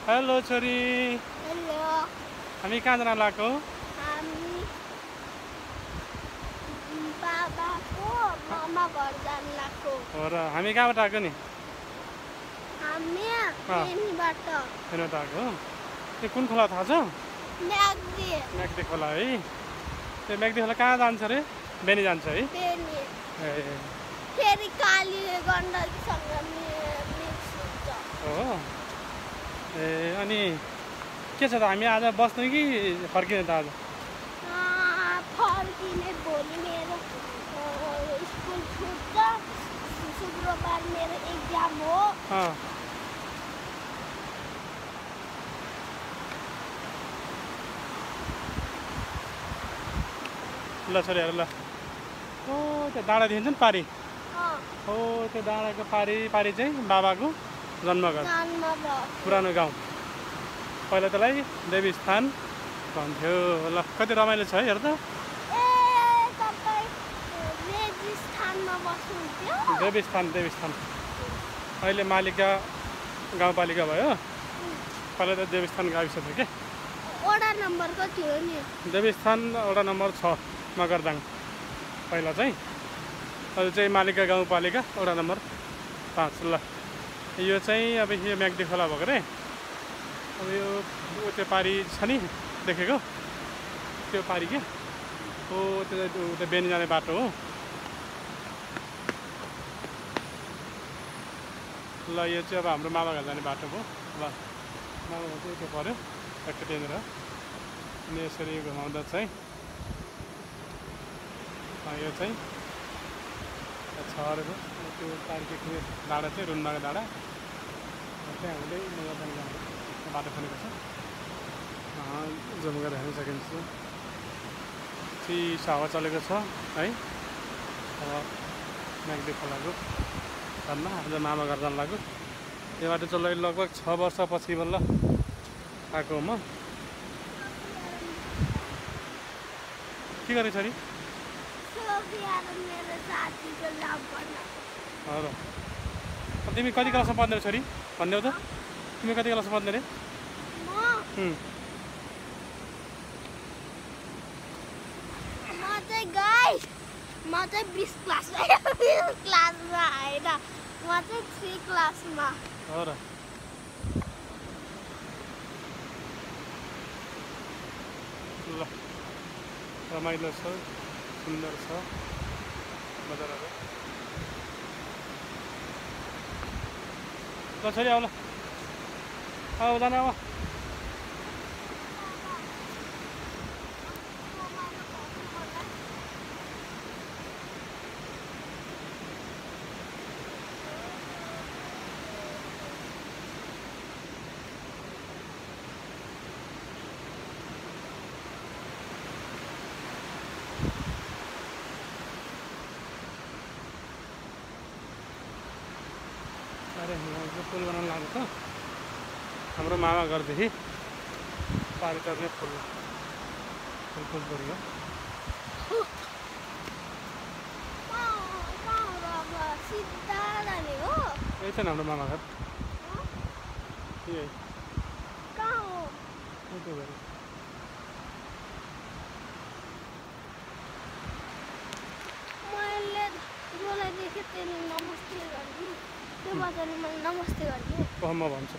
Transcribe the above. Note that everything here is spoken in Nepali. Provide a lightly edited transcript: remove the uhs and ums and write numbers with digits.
हेलो छोरी। हेलो। हामी कहाँ जान लागेको? हामी बाबाको मामा घर जान लागेको हो र हामी कहाँबाट आएको नि? हामी बेनीबाट। बेनीबाट आएको हो। त्यो कुन खोला थाहा छ? म्याग्दी। म्याग्दी खोला है। त्यो म्याग्दी खोला कहाँ जान्छ रे? बेनी जान्छ है? बेनी। ए फेरि काली गण्डकीसँग मिक्स हुन्छ। हो। ए अनि के छ त हामी आज बस्ने कि फर्किने त आज? फर्किने। भोलि मेरो स्कुल छुट्छ। शुक्रबार मेरो एक्जाम हो। ल छोरी हेर ल। ओ त्यो डाँडा देखिन्छ नि पारी? हो त्यो डाँडाको पारी चाहिँ बाबाको जन्मघर, पुरानो गाउँ। पहिला त्यसलाई देवी स्थान भन्थ्यो। ल कति रमाइलो छ है हेर त। देवी स्थान अहिले मालिका गाउँपालिका भयो। पहिला त देवी स्थान गाविस थियो के। वडा नम्बर कति हो नि? देवी स्थान वडा नम्बर 6 मगरदाङ पहिला चाहिँ। अहिले चाहिँ मालिका गाउँपालिका वडा नम्बर 5। ल यो चाहिँ अब यो म्याग्दी खोला भएको रे। अब यो त्यो पारी छ नि देखेको? त्यो पारी के हो? त्यो बेनी जाने बाटो हो। ल यो चाहिँ अब हाम्रो मामा घर जाने बाटो हो। ल मामा घर चाहिँ त्यो पऱ्यो ट्याक्कै त्यहाँनिर। अनि यसरी घुमाउँदा चाहिँ यो चाहिँ छ अरेको त्यो पारिको डाँडा चाहिँ रुन्माको डाँडा। त्यहाँ हुँदै मगरदाङ जाने बाटो खनेको छ। जुम गरेर हेर्न सकिन्छ। चिसो हावा चलेको छ है। अब म्याग्दी खोलाको घरमा आज मामा घर जान लाग्यो। यो बाटो चाहिँ लगभग 6 वर्षपछि बल्ल आएको म। के गरेँ छोरी? तिमी कति क्लासमा पढ्ने रे छोरी? भनिदेऊ त। तिमी कति क्लासमा पढ्ने रे? म चाहिँ 20 क्लासमा होइन, म चाहिँ 3 क्लासमा हो र। ल रमाइलो छ, सुन्दर छ बजारहरू। ल छोरी आऊ ल, आऊ जान आऊ। अरे पुल बनाउन लाग्यो त हाम्रो मामा घरदेखि पारी चढ्ने पुल बढियो। यही छ नि हाम्रो मामा घर। नमस्ते गर्ने। म भन्छु।